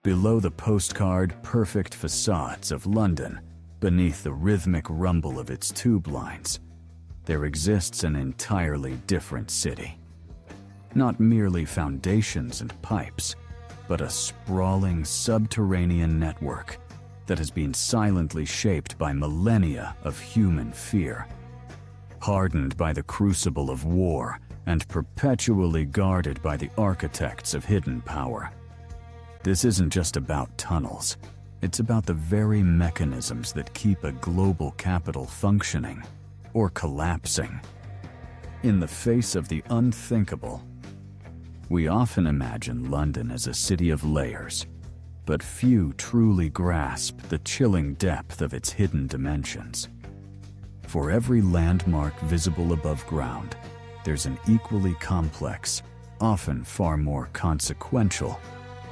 Below the postcard-perfect facades of London, beneath the rhythmic rumble of its tube lines, there exists an entirely different city. Not merely foundations and pipes, but a sprawling subterranean network that has been silently shaped by millennia of human fear. Hardened by the crucible of war and perpetually guarded by the architects of hidden power. This isn't just about tunnels. It's about the very mechanisms that keep a global capital functioning or collapsing. In the face of the unthinkable, we often imagine London as a city of layers, but few truly grasp the chilling depth of its hidden dimensions. For every landmark visible above ground, there's an equally complex, often far more consequential,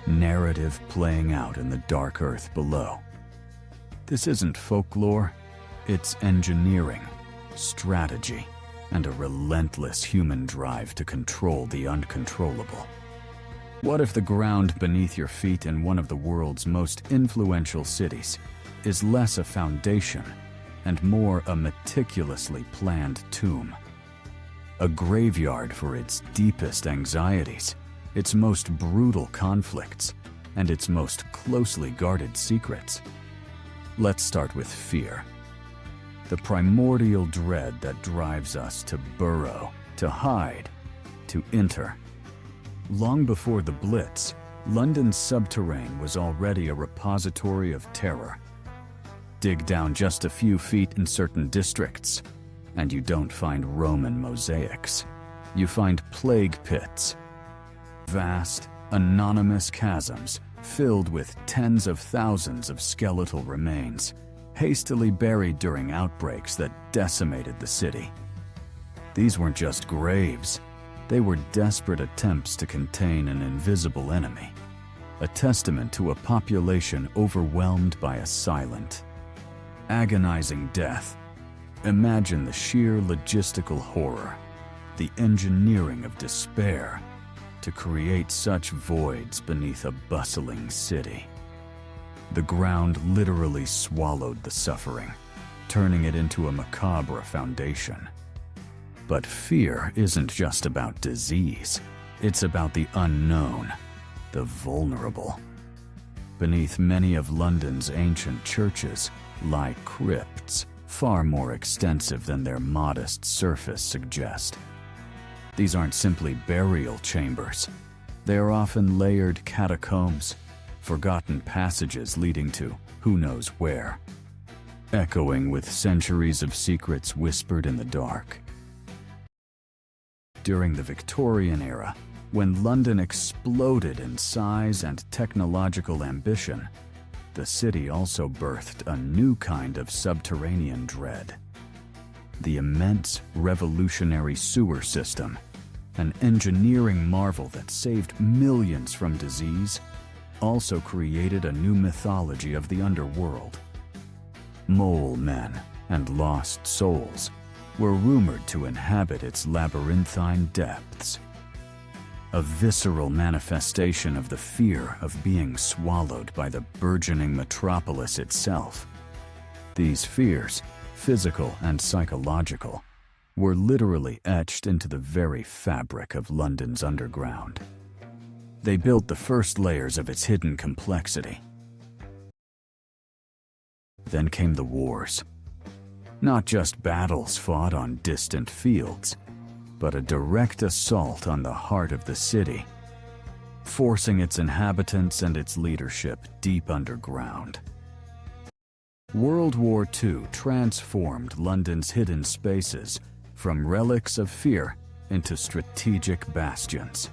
narrative playing out in the dark earth below. This isn't folklore, it's engineering, strategy, and a relentless human drive to control the uncontrollable. What if the ground beneath your feet in one of the world's most influential cities is less a foundation and more a meticulously planned tomb? A graveyard for its deepest anxieties, its most brutal conflicts, and its most closely guarded secrets. Let's start with fear. The primordial dread that drives us to burrow, to hide, to enter. Long before the Blitz, London's subterranean was already a repository of terror. Dig down just a few feet in certain districts, and you don't find Roman mosaics. You find plague pits, vast, anonymous chasms filled with tens of thousands of skeletal remains, hastily buried during outbreaks that decimated the city. These weren't just graves. They were desperate attempts to contain an invisible enemy, a testament to a population overwhelmed by a silent, agonizing death. Imagine the sheer logistical horror, the engineering of despair, to create such voids beneath a bustling city. The ground literally swallowed the suffering, turning it into a macabre foundation. But fear isn't just about disease. It's about the unknown, the vulnerable. Beneath many of London's ancient churches lie crypts, far more extensive than their modest surface suggests. These aren't simply burial chambers. They are often layered catacombs, forgotten passages leading to who knows where, echoing with centuries of secrets whispered in the dark. During the Victorian era, when London exploded in size and technological ambition, the city also birthed a new kind of subterranean dread. The immense revolutionary sewer system, an engineering marvel that saved millions from disease, also created a new mythology of the underworld. Mole men and lost souls were rumored to inhabit its labyrinthine depths. A visceral manifestation of the fear of being swallowed by the burgeoning metropolis itself. These fears, physical and psychological, were literally etched into the very fabric of London's underground. They built the first layers of its hidden complexity. Then came the wars. Not just battles fought on distant fields, but a direct assault on the heart of the city, forcing its inhabitants and its leadership deep underground. World War II transformed London's hidden spaces from relics of fear into strategic bastions.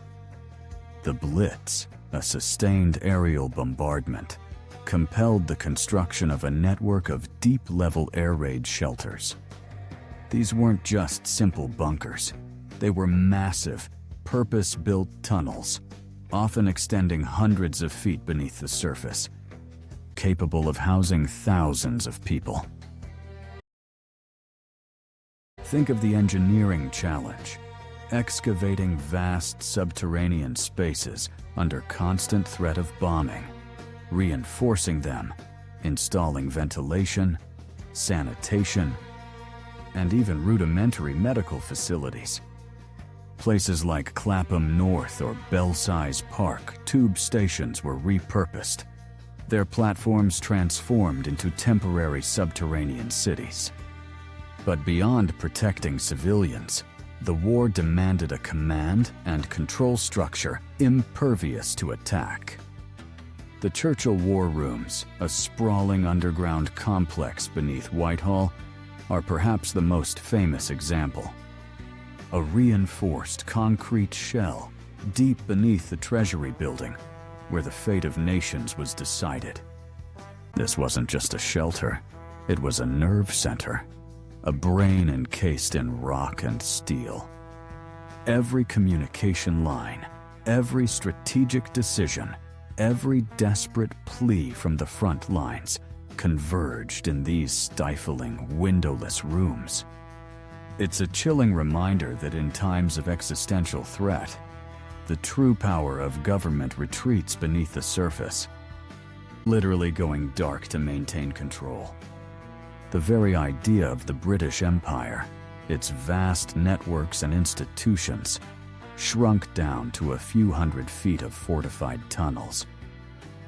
The Blitz, a sustained aerial bombardment, compelled the construction of a network of deep-level air raid shelters. These weren't just simple bunkers. They were massive, purpose-built tunnels, often extending hundreds of feet beneath the surface, capable of housing thousands of people. Think of the engineering challenge, excavating vast subterranean spaces under constant threat of bombing, reinforcing them, installing ventilation, sanitation, and even rudimentary medical facilities. Places like Clapham North or Belsize Park tube stations were repurposed, their platforms transformed into temporary subterranean cities. But beyond protecting civilians, the war demanded a command and control structure impervious to attack. The Churchill War Rooms, a sprawling underground complex beneath Whitehall, are perhaps the most famous example. A reinforced concrete shell deep beneath the Treasury building, where the fate of nations was decided. This wasn't just a shelter, it was a nerve center, a brain encased in rock and steel. Every communication line, every strategic decision, every desperate plea from the front lines converged in these stifling, windowless rooms. It's a chilling reminder that in times of existential threat, the true power of government retreats beneath the surface, literally going dark to maintain control. The very idea of the British Empire, its vast networks and institutions, shrunk down to a few hundred feet of fortified tunnels,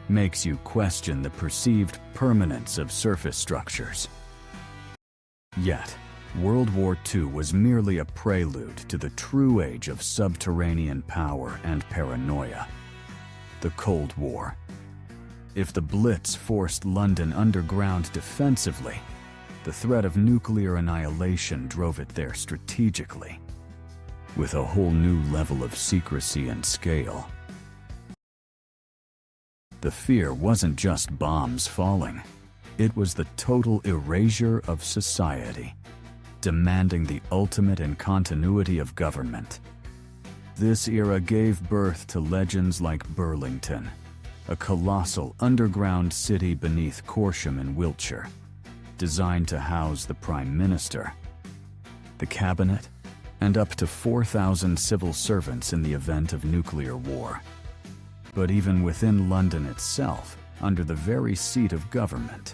makes you question the perceived permanence of surface structures. Yet, World War II was merely a prelude to the true age of subterranean power and paranoia, the Cold War. If the Blitz forced London underground defensively, the threat of nuclear annihilation drove it there strategically, with a whole new level of secrecy and scale. The fear wasn't just bombs falling, it was the total erasure of society, demanding the ultimate in continuity of government. This era gave birth to legends like Burlington, a colossal underground city beneath Corsham in Wiltshire, designed to house the Prime Minister, the cabinet, and up to 4,000 civil servants in the event of nuclear war. But even within London itself, under the very seat of government,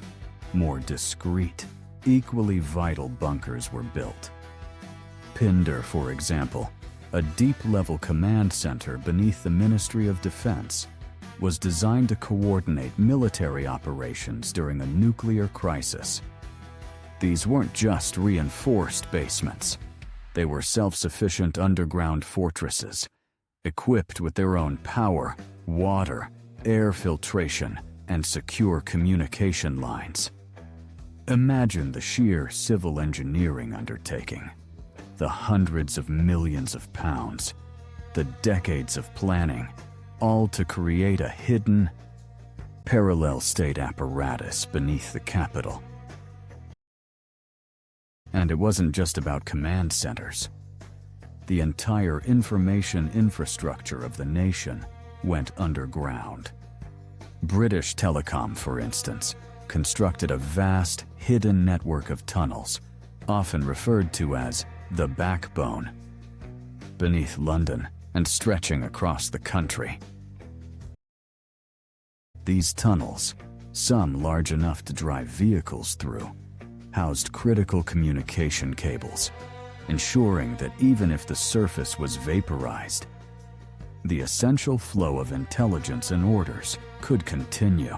more discreet, equally vital bunkers were built. PINDAR, for example, a deep-level command center beneath the Ministry of Defense, was designed to coordinate military operations during a nuclear crisis. These weren't just reinforced basements. They were self-sufficient underground fortresses, equipped with their own power, water, air filtration, and secure communication lines. Imagine the sheer civil engineering undertaking, the hundreds of millions of pounds, the decades of planning, all to create a hidden, parallel state apparatus beneath the capital. And it wasn't just about command centers. The entire information infrastructure of the nation went underground. British Telecom, for instance, constructed a vast, hidden network of tunnels, often referred to as the backbone, beneath London and stretching across the country. These tunnels, some large enough to drive vehicles through, housed critical communication cables, ensuring that even if the surface was vaporized, the essential flow of intelligence and orders could continue.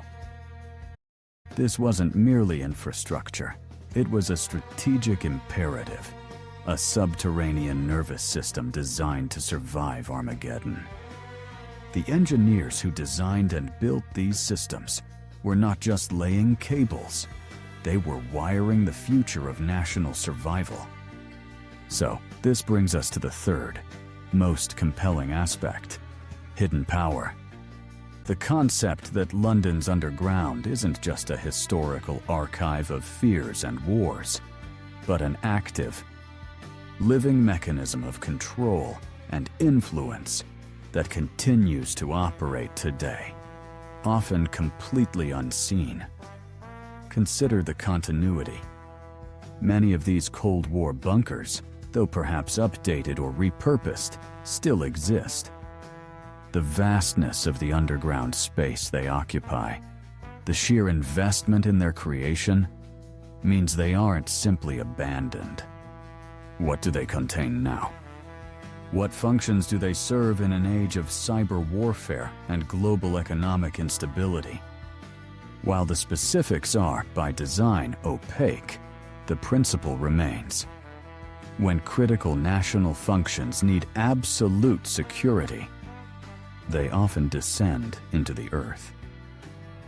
This wasn't merely infrastructure, it was a strategic imperative, a subterranean nervous system designed to survive Armageddon. The engineers who designed and built these systems were not just laying cables, they were wiring the future of national survival. So, this brings us to the third, most compelling aspect: hidden power. The concept that London's underground isn't just a historical archive of fears and wars, but an active, living mechanism of control and influence that continues to operate today, often completely unseen. Consider the continuity. Many of these Cold War bunkers, though perhaps updated or repurposed, still exist. The vastness of the underground space they occupy The sheer investment in their creation means they aren't simply abandoned. What do they contain now? What functions do they serve in an age of cyber warfare and global economic instability? While the specifics are, by design, opaque, the principle remains. When critical national functions need absolute security, they often descend into the earth.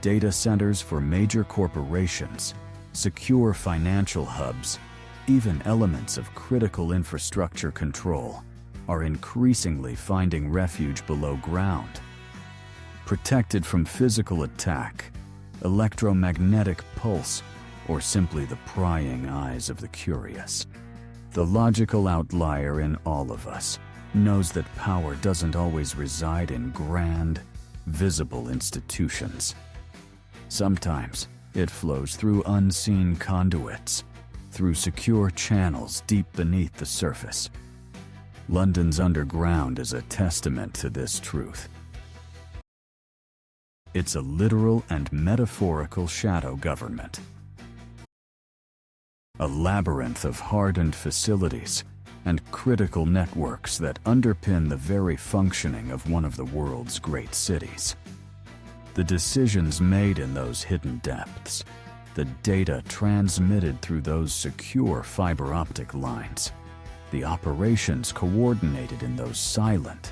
Data centers for major corporations, secure financial hubs, even elements of critical infrastructure control are increasingly finding refuge below ground. Protected from physical attack, electromagnetic pulse, or simply the prying eyes of the curious. The logical outlier in all of us knows that power doesn't always reside in grand, visible institutions. Sometimes it flows through unseen conduits, through secure channels deep beneath the surface. London's underground is a testament to this truth. It's a literal and metaphorical shadow government. A labyrinth of hardened facilities and critical networks that underpin the very functioning of one of the world's great cities. The decisions made in those hidden depths, the data transmitted through those secure fiber optic lines, the operations coordinated in those silent,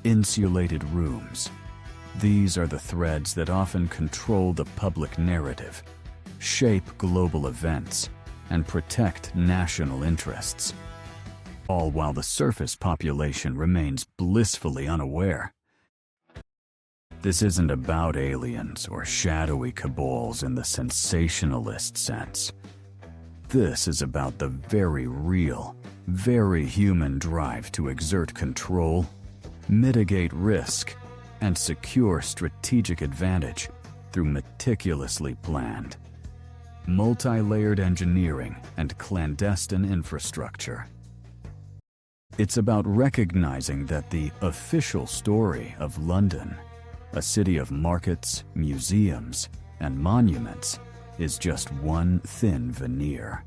insulated rooms. These are the threads that often control the public narrative, shape global events, and protect national interests. All while the surface population remains blissfully unaware. This isn't about aliens or shadowy cabals in the sensationalist sense. This is about the very real, very human drive to exert control, mitigate risk, and secure strategic advantage through meticulously planned, multi-layered engineering and clandestine infrastructure. It's about recognizing that the official story of London, a city of markets, museums, and monuments, is just one thin veneer.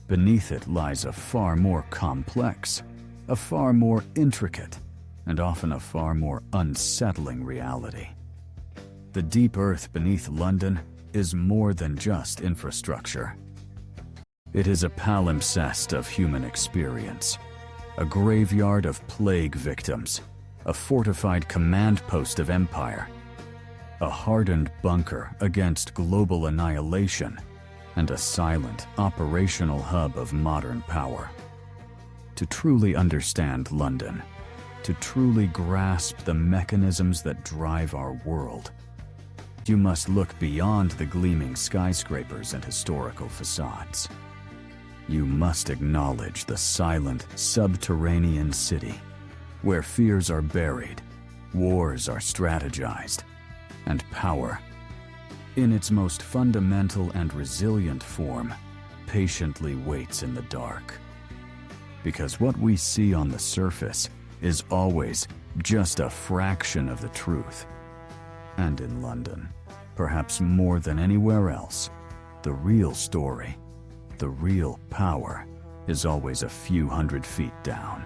Beneath it lies a far more complex, a far more intricate, and often a far more unsettling reality. The deep earth beneath London is more than just infrastructure. It is a palimpsest of human experience, a graveyard of plague victims, a fortified command post of empire, a hardened bunker against global annihilation, and a silent, operational hub of modern power. To truly understand London, to truly grasp the mechanisms that drive our world, you must look beyond the gleaming skyscrapers and historical facades. You must acknowledge the silent, subterranean city, where fears are buried, wars are strategized, and power, in its most fundamental and resilient form, patiently waits in the dark. Because what we see on the surface is always just a fraction of the truth. And in London, perhaps more than anywhere else, the real story, the real power, is always a few hundred feet down.